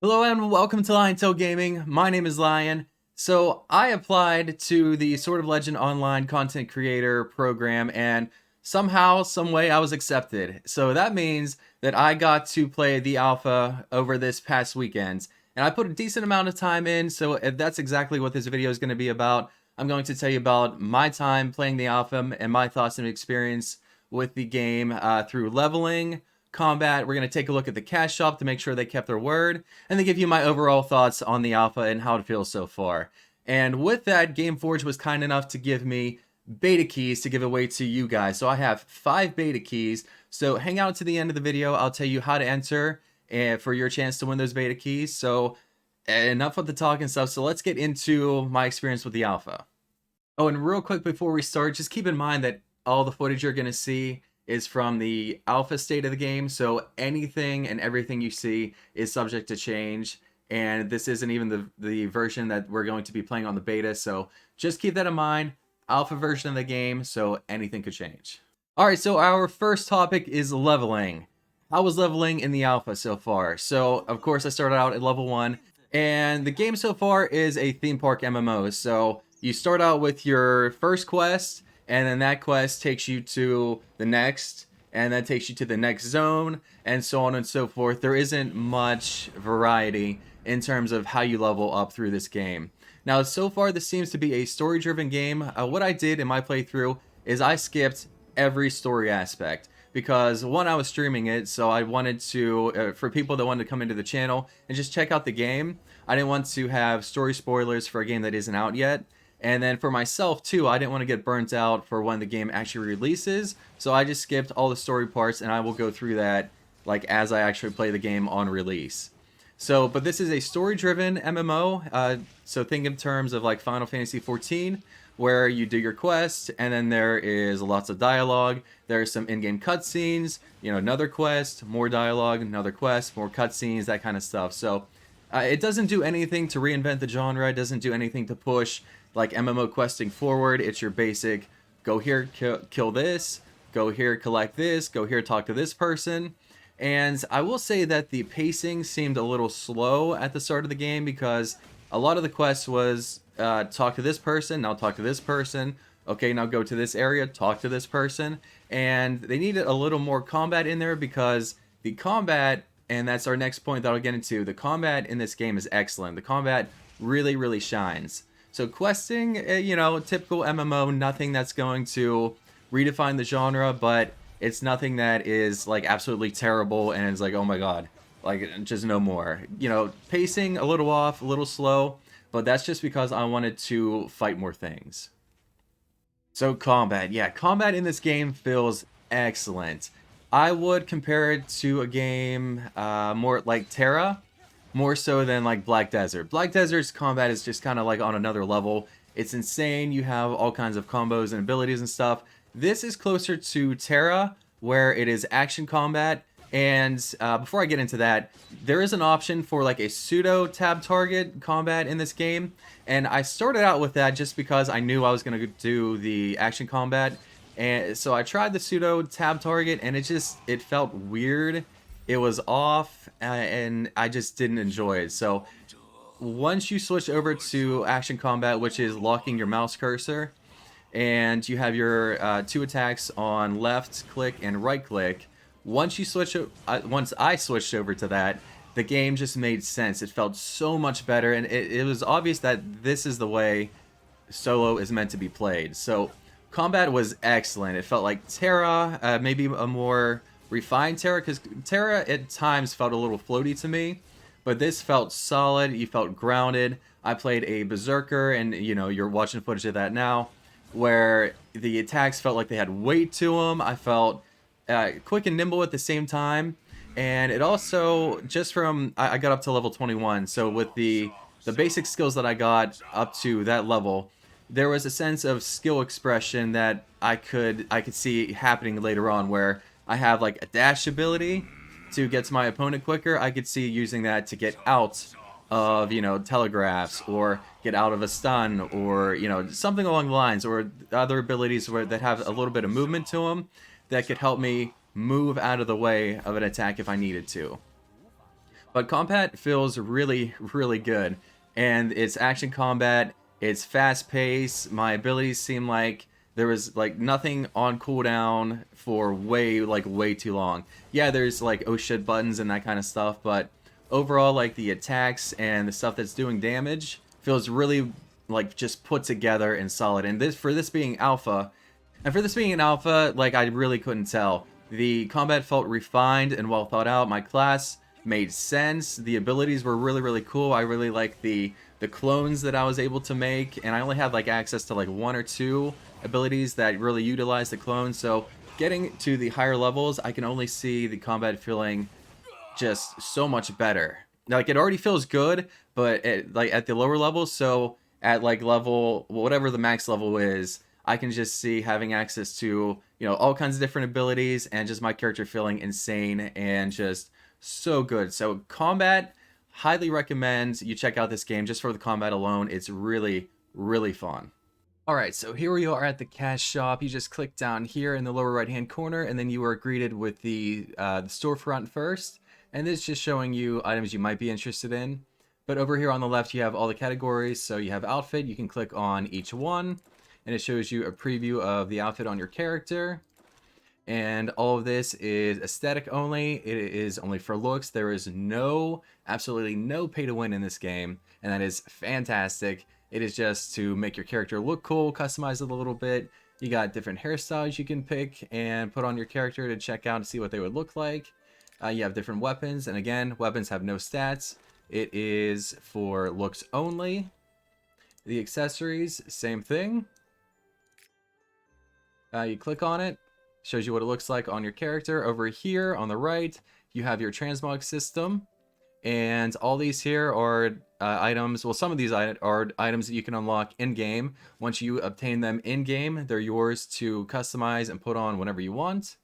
Hello and welcome to Liontail Gaming. My name is Lion. So I applied to the Sword of Legend Online Content Creator program and somehow, some way I was accepted. So that means that I got to play the alpha over this past weekend. And I put a decent amount of time in, so that's exactly what this video is going to be about. I'm going to tell you about my time playing the alpha and my thoughts and experience with the game through leveling, combat. We're going to take a look at the cash shop to make sure they kept their word, and then give you my overall thoughts on the alpha and how it feels so far. And with that, GameForge was kind enough to give me beta keys to give away to you guys. So I have 5 beta keys. So hang out to the end of the video. I'll tell you how to enter and for your chance to win those beta keys. So enough with the talk and stuff. So let's get into my experience with the alpha. Oh, and real quick before we start, just keep in mind that all the footage you're going to see is from the alpha state of the game, so anything and everything you see is subject to change, and this isn't even the version that we're going to be playing on the beta, so just keep that in mind. Alpha version of the game, so anything could change. Alright, so our first topic is leveling. How was leveling in the alpha so far? So, of course, I started out at level 1, and the game so far is a theme park MMO, so you start out with your first quest, and then that quest takes you to the next, and that takes you to the next zone, and so on and so forth. There isn't much variety in terms of how you level up through this game. Now, so far, this seems to be a story-driven game. What I did in my playthrough is I skipped every story aspect because, one, I was streaming it, so I wanted to, for people that wanted to come into the channel and just check out the game, I didn't want to have story spoilers for a game that isn't out yet. And then for myself too, I didn't want to get burnt out for when the game actually releases, so I just skipped all the story parts, and I will go through that like as I actually play the game on release. So, but this is a story-driven MMO, so think in terms of like Final Fantasy XIV, where you do your quest, and then there is lots of dialogue, there's some in-game cutscenes, another quest, more dialogue, another quest, more cutscenes, that kind of stuff. So, it doesn't do anything to reinvent the genre, it doesn't do anything to push like MMO questing forward. It's your basic go here, kill this, go here, collect this, go here, talk to this person. And I will say that the pacing seemed a little slow at the start of the game because a lot of the quest was talk to this person, now talk to this person, okay, now go to this area, talk to this person. And they needed a little more combat in there because the combat, and that's our next point that I'll get into, the combat in this game is excellent. The combat really, really shines. So questing, typical MMO, nothing that's going to redefine the genre, but it's nothing that is like absolutely terrible and it's like, oh my god, like just no more. Pacing a little off, a little slow, but that's just because I wanted to fight more things. So combat, yeah, combat in this game feels excellent. I would compare it to a game more like Terra, more so than like Black Desert. Black Desert's combat is just kind of like on another level. It's insane. You have all kinds of combos and abilities and stuff. This is closer to Terra, where it is action combat. And before I get into that, there is an option for like a pseudo tab target combat in this game. And I started out with that just because I knew I was going to do the action combat. And so I tried the pseudo tab target and it felt weird. It was off, and I just didn't enjoy it. So once you switch over to action combat, which is locking your mouse cursor, and you have your 2 attacks on left click and right click, once I switched over to that, the game just made sense. It felt so much better, and it was obvious that this is the way solo is meant to be played. So combat was excellent. It felt like Terra, maybe a more refined Terra, because Terra at times felt a little floaty to me, but this felt solid. You felt grounded. I played a Berserker, and you're watching footage of that now, where the attacks felt like they had weight to them. I felt quick and nimble at the same time, and it also, just from I got up to level 21, so with the basic skills that I got up to that level, there was a sense of skill expression that I could see happening later on, where I have like a dash ability to get to my opponent quicker. I could see using that to get out of, telegraphs, or get out of a stun, or, something along the lines, or other abilities that have a little bit of movement to them that could help me move out of the way of an attack if I needed to. But combat feels really, really good. And it's action combat, it's fast paced. My abilities seem like there was like nothing on cooldown for way too long. Yeah, there's like oh shit buttons and that kind of stuff, but overall like the attacks and the stuff that's doing damage feels really like just put together and solid. And this for this being alpha, like I really couldn't tell. The combat felt refined and well thought out. My class made sense. The abilities were really, really cool. I really liked the clones that I was able to make, and I only had like access to like one or two abilities that really utilize the clones. So getting to the higher levels, I can only see the combat feeling just so much better. Like it already feels good, but at the lower levels, so at like level whatever the max level is, I can just see having access to, you know, all kinds of different abilities and just my character feeling insane and just so good. So combat, highly recommend you check out this game just for the combat alone. It's really, really fun. All right, so here we are at the cash shop. You just click down here in the lower right-hand corner, and then you are greeted with the storefront first. And this is just showing you items you might be interested in. But over here on the left, you have all the categories. So you have outfit. You can click on each one, and it shows you a preview of the outfit on your character. And all of this is aesthetic only. It is only for looks. There is absolutely no pay to win in this game, and that is fantastic. It is just to make your character look cool, customize it a little bit. You got different hairstyles you can pick and put on your character to check out and see what they would look like. You have different weapons, and again, weapons have no stats. It is for looks only. The accessories, same thing. You click on it, shows you what it looks like on your character. Over here on the right, you have your transmog system. And all these here are items. Well, some of these are items that you can unlock in-game. Once you obtain them in-game, they're yours to customize and put on whenever you want.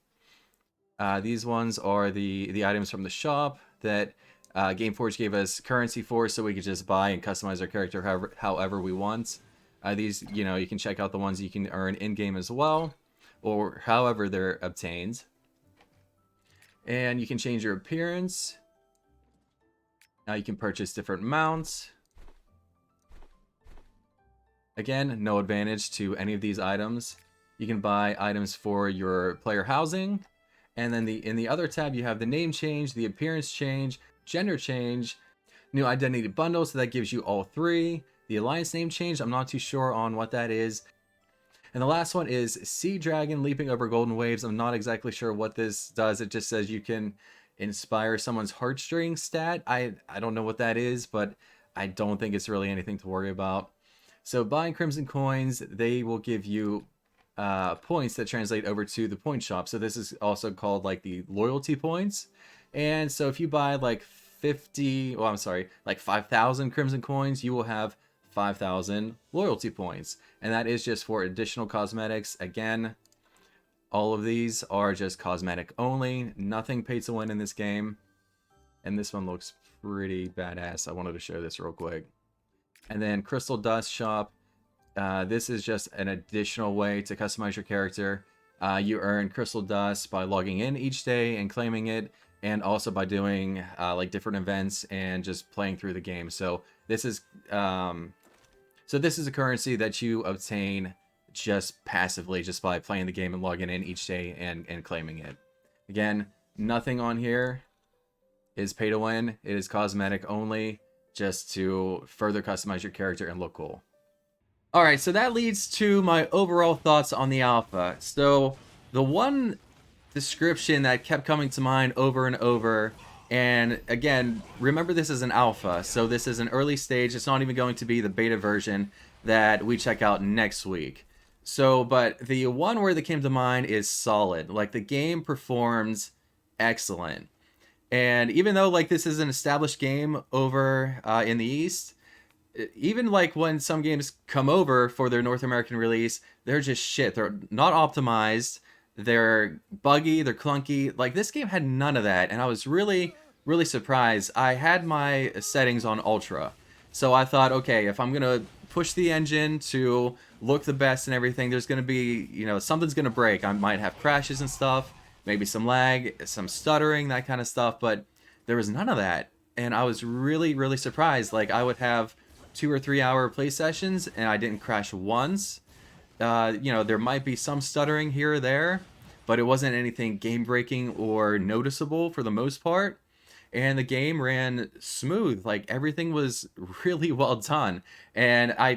These ones are the items from the shop that Gameforge gave us currency for, so we could just buy and customize our character however we want. These, you know, you can check out the ones you can earn in-game as well, or however they're obtained. And you can change your appearance. Now you can purchase different mounts. Again, no advantage to any of these items. You can buy items for your player housing. And then in the other tab, you have the name change, the appearance change, gender change, new identity bundle, so that gives you all three. The alliance name change, I'm not too sure on what that is. And the last one is Sea Dragon Leaping Over Golden Waves. I'm not exactly sure what this does. It just says you can inspire someone's heartstring stat. I don't know what that is, but I don't think it's really anything to worry about. So buying Crimson Coins, they will give you points that translate over to the point shop. So this is also called like the loyalty points. And so if you buy like 5,000 Crimson Coins, you will have 5,000 loyalty points. And that is just for additional cosmetics. Again, all of these are just cosmetic only. Nothing pay to win in this game. And this one looks pretty badass. I wanted to show this real quick. And then Crystal Dust Shop. This is just an additional way to customize your character. You earn Crystal Dust by logging in each day and claiming it, and also by doing like different events and just playing through the game. So this is a currency that you obtain just passively, just by playing the game and logging in each day and claiming it. Again, nothing on here is pay to win. It is cosmetic only, just to further customize your character and look cool. Alright, so that leads to my overall thoughts on the alpha. So the one description that kept coming to mind over and over, and again, remember this is an alpha, so this is an early stage. It's not even going to be the beta version that we check out next week. So, but the one word that came to mind is solid. Like, the game performs excellent. And even though, like, this is an established game over in the East, even, like, when some games come over for their North American release, they're just shit. They're not optimized. They're buggy. They're clunky. Like, this game had none of that. And I was really, really surprised. I had my settings on Ultra. So I thought, okay, if I'm going to push the engine to look the best and everything, there's going to be, you know, something's going to break. I might have crashes and stuff, maybe some lag, some stuttering, that kind of stuff, but there was none of that. and I was really, really surprised. Like, I would have 2 or 3 hour play sessions, and I didn't crash once. You know, there might be some stuttering here or there, but it wasn't anything game breaking or noticeable for the most part. And the game ran smooth. Like, everything was really well done. And I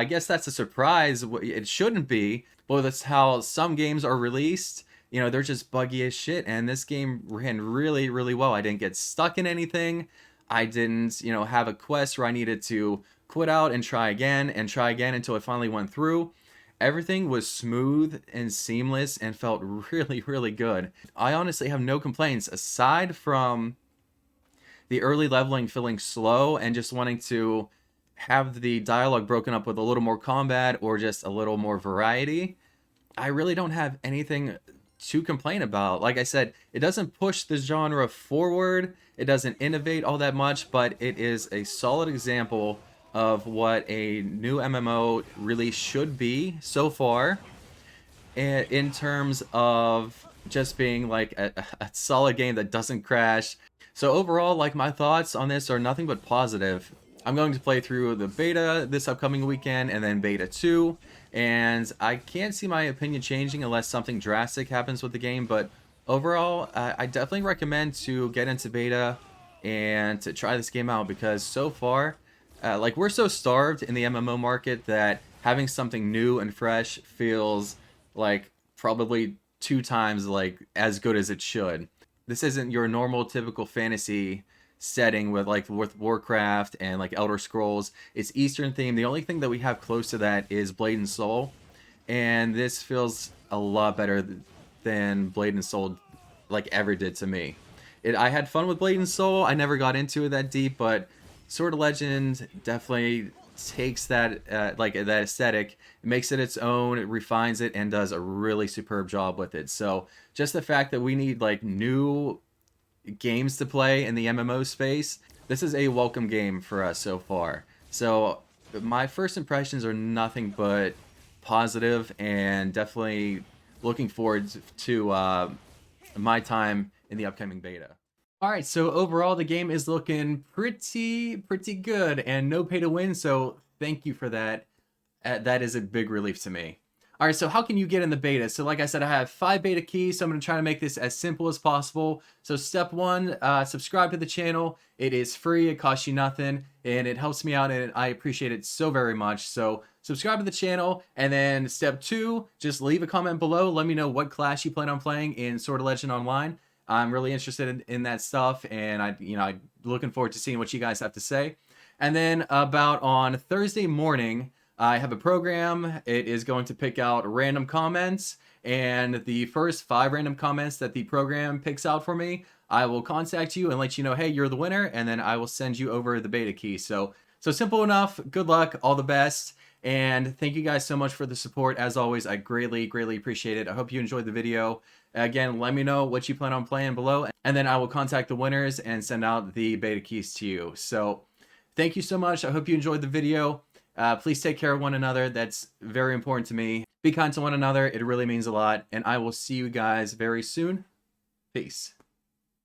guess that's a surprise. It shouldn't be, but that's how some games are released. You know, they're just buggy as shit. And this game ran really, really well. I didn't get stuck in anything. I didn't, have a quest where I needed to quit out and try again until it finally went through. Everything was smooth and seamless and felt really, really good. I honestly have no complaints aside from the early leveling feeling slow and just wanting to have the dialogue broken up with a little more combat or just a little more variety. I really don't have anything to complain about. Like I said, it doesn't push the genre forward, it doesn't innovate all that much, but it is a solid example of what a new MMO really should be so far, in terms of just being like a solid game that doesn't crash. So overall, like, my thoughts on this are nothing but positive. I'm going to play through the beta this upcoming weekend and then beta 2, and I can't see my opinion changing unless something drastic happens with the game, but overall, I definitely recommend to get into beta and to try this game out, because so far, like, we're so starved in the MMO market that having something new and fresh feels like probably 2 times like as good as it should. This isn't your normal typical fantasy setting with Warcraft and like Elder Scrolls. It's Eastern themed. The only thing that we have close to that is Blade and Soul, and this feels a lot better than Blade and Soul like ever did to me. I had fun with Blade and Soul. I never got into it that deep, but Sword of Legend definitely takes that that aesthetic, makes it its own, it refines it, and does a really superb job with it. So just the fact that we need like new games to play in the MMO space, this is a welcome game for us so far. So my first impressions are nothing but positive, and definitely looking forward to my time in the upcoming beta. All right, so overall the game is looking pretty good, and no pay to win, so thank you for that. That is a big relief to me. All right, so how can you get in the beta? So like I said, I have 5 beta keys, so I'm going to try to make this as simple as possible. So step 1, subscribe to the channel. It is free, it costs you nothing, and it helps me out, and I appreciate it so very much. So subscribe to the channel, and then step 2, just leave a comment below. Let me know what class you plan on playing in Sword of Legend Online. I'm really interested in that stuff, and I'm looking forward to seeing what you guys have to say. And then about on Thursday morning, I have a program. It is going to pick out random comments, and the first 5 random comments that the program picks out for me, I will contact you and let you know, hey, you're the winner, and then I will send you over the beta key. So simple enough. Good luck, all the best, and thank you guys so much for the support. As always, I greatly appreciate it. I hope you enjoyed the video. Again, let me know what you plan on playing below, and then I will contact the winners and send out the beta keys to you. So thank you so much. I hope you enjoyed the video. Please take care of one another. That's very important to me. Be kind to one another. It really means a lot. And I will see you guys very soon. Peace.